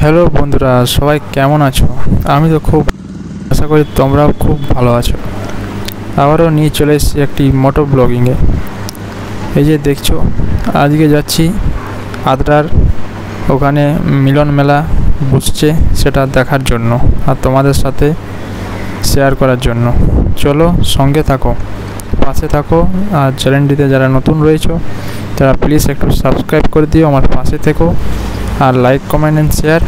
Hello বন্ধুরা, সবাই কেমন আছো? আমি তো খুব আশা করি তোমরাও খুব ভালো আছো। আবারও নিয়ে চলে এসেছি একটি মোটো ব্লগিংয়ে। এই যে দেখছো, আজকে যাচ্ছি আদ্রার, ওখানে মিলন মেলা বসছে, সেটা দেখার জন্য আর তোমাদের সাথে শেয়ার করার জন্য। চলো সঙ্গে থাকো, পাশে থাকো। আর চ্যানেলটিতে যারা নতুন রয়েছো তারা প্লিজ একটু সাবস্ক্রাইব করে দিও, আমার পাশে থেকো। আর লাইক, কমেন্ট অ্যান্ড শেয়ার,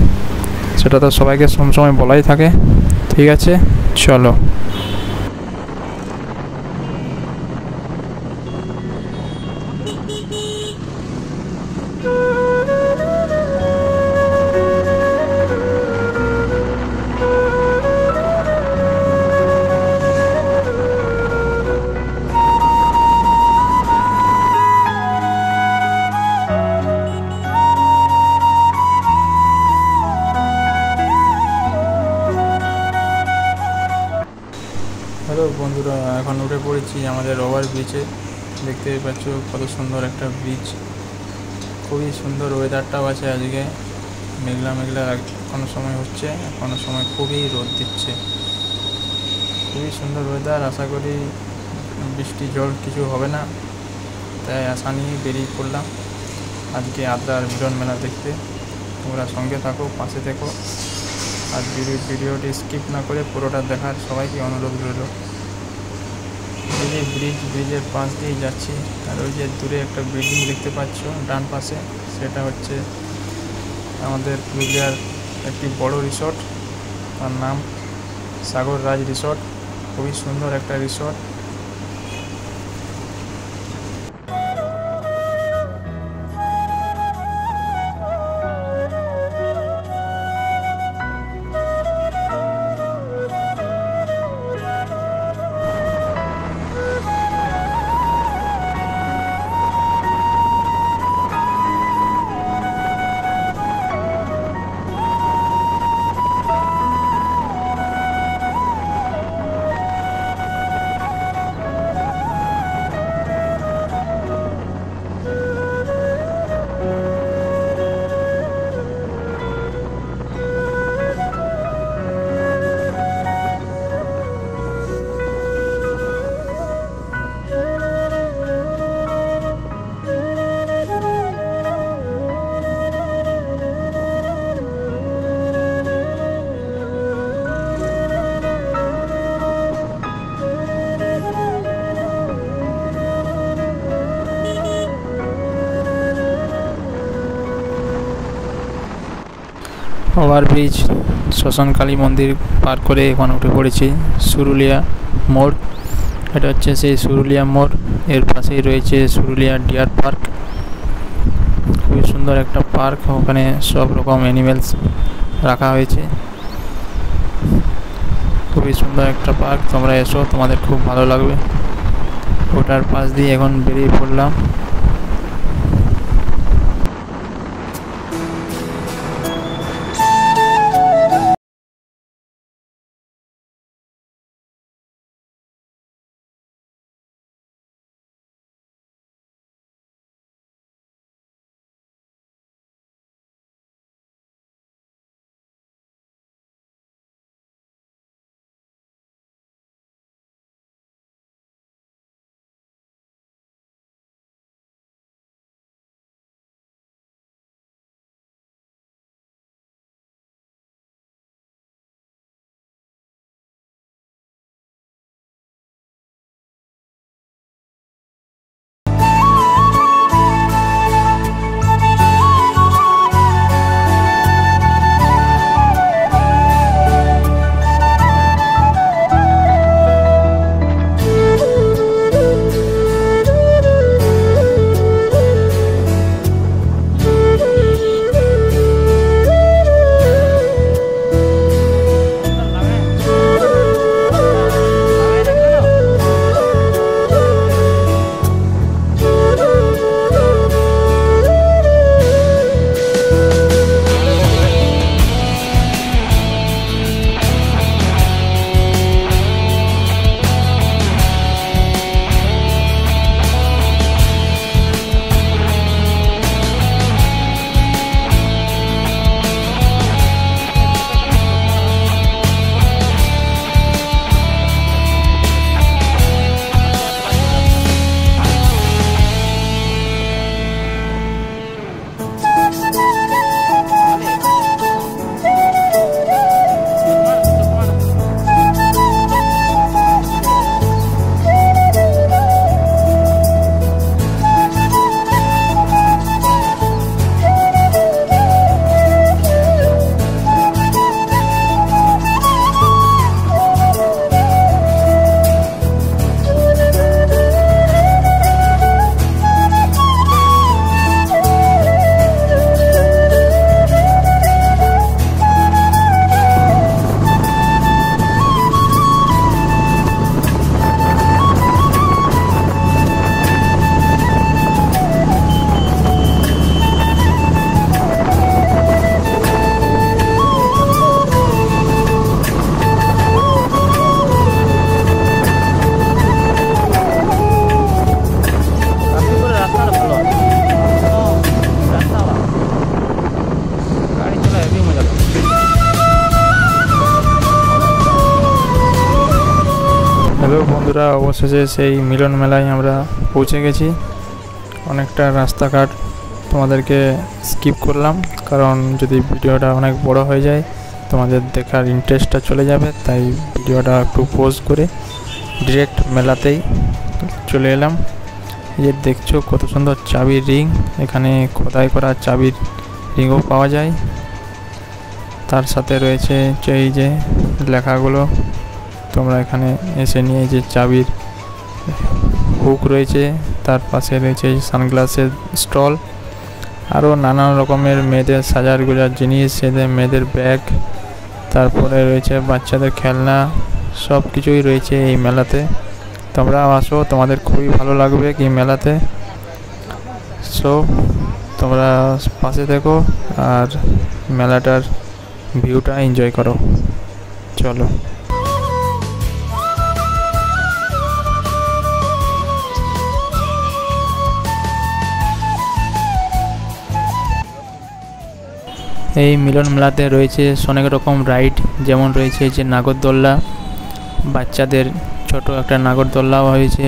সেটা তো সবাইকে সবসময় বলাই থাকে। ঠিক আছে, চলো। হ্যালো বন্ধুরা, এখন উঠে পড়েছি আমাদের ওভার ব্রিজে। দেখতেই পাচ্ছ কত সুন্দর একটা ব্রিজ, খুবই সুন্দর ওয়েদারটাও আছে আজকে। মেঘলা মেঘলা কোনো সময় হচ্ছে, কোনো সময় খুবই রোদ দিচ্ছে। খুবই সুন্দর ওয়েদার, আশা করি বৃষ্টি জল কিছু হবে না, তাই আশা নিয়ে বেরিয়ে পড়লাম আজকে আদ্রার মিলন মেলা দেখতে। তোমরা সঙ্গে থাকো, পাশে থেকো, আর ভিডিওটি স্কিপ না করে পুরোটা দেখার সবাইকে অনুরোধ রইল। এই যে ব্রিজের পাশ দিয়ে যাচ্ছি, আর ওই যে দূরে একটা বিল্ডিং দেখতে পাচ্ছ ডান পাশে, সেটা হচ্ছে আমাদের পুরুলিয়ার একটি বড় রিসর্ট। তার নাম সাগর রাজ রিসর্ট। খুবই সুন্দর একটা রিসর্ট। ওভারব্রিজ, শ্মশানকালী মন্দির পার করে এখন উঠে পড়েছি সুরুলিয়া মোড়। এটা হচ্ছে সেই সুরুলিয়া মোড়, এর পাশেই রয়েছে সুরুলিয়া ডিয়ার পার্ক। খুবই সুন্দর একটা পার্ক, ওখানে সব রকম অ্যানিমেলস রাখা হয়েছে। খুবই সুন্দর একটা পার্ক, তোমরা এসো, তোমাদের খুব ভালো লাগবে। ওটার পাশ দিয়ে এখন বেরিয়ে পড়লাম। বন্ধুরা, অবশেষে সেই মিলন মেলায় আমরা পৌঁছে গেছি। অনেকটা রাস্তাঘাট তোমাদেরকে স্কিপ করলাম, কারণ যদি ভিডিওটা অনেক বড় হয়ে যায় তোমাদের দেখার ইন্টারেস্টটা চলে যাবে, তাই ভিডিওটা একটু পজ করে ডিরেক্ট মেলাতেই চলে এলাম। এই যে দেখছো কত সুন্দর চাবির রিং, এখানে খোদাই করা চাবির রিংও পাওয়া যায়। তার সাথে রয়েছে এই যে লেখাগুলো, তোমরা এখানে এসে নিয়ে যে চাবির হুক রয়েছে, তার পাশে রয়েছে সানগ্লাসের স্টল, আরও নানান রকমের মেয়েদের সাজার গোজার জিনিস, সেদের মেয়েদের ব্যাগ, তারপরে রয়েছে বাচ্চাদের খেলনা, সব কিছুই রয়েছে এই মেলাতে। তোমরা আসো, তোমাদের খুবই ভালো লাগবে এই মেলাতে। সো তোমরা পাশে থেকো আর মেলাটার ভিউটা এনজয় করো। চলো। এই মিলন মেলাতে রয়েছে অনেক রকম রাইড, যেমন রয়েছে যে নাগরদোল্লা, বাচ্চাদের ছোট একটা নাগরদোল্লাও হয়েছে।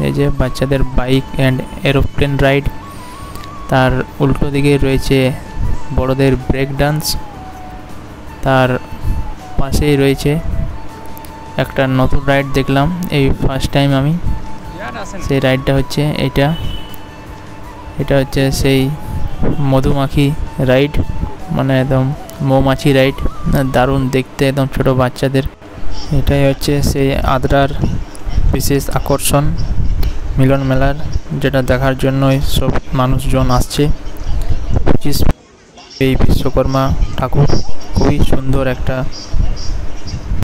এই যে বাচ্চাদের বাইক অ্যান্ড এরোপ্লেন রাইড, তার উল্টো দিকে রয়েছে বড়দের ব্রেক ডান্স, তার পাশেই রয়েছে একটা নতুন রাইড দেখলাম এই ফার্স্ট টাইম আমি। সেই রাইডটা হচ্ছে এটা হচ্ছে সেই মধুমাখি রাইড, মানে একদম মৌমাছি রাইড, দারুণ দেখতে, একদম ছোট বাচ্চাদের। এটাই হচ্ছে সেই আদ্রার বিশেষ আকর্ষণ মিলন মেলার, যেটা দেখার জন্যই সব মানুষজন আসছে। এই বিশ্বকর্মা ঠাকুর খুবই সুন্দর একটা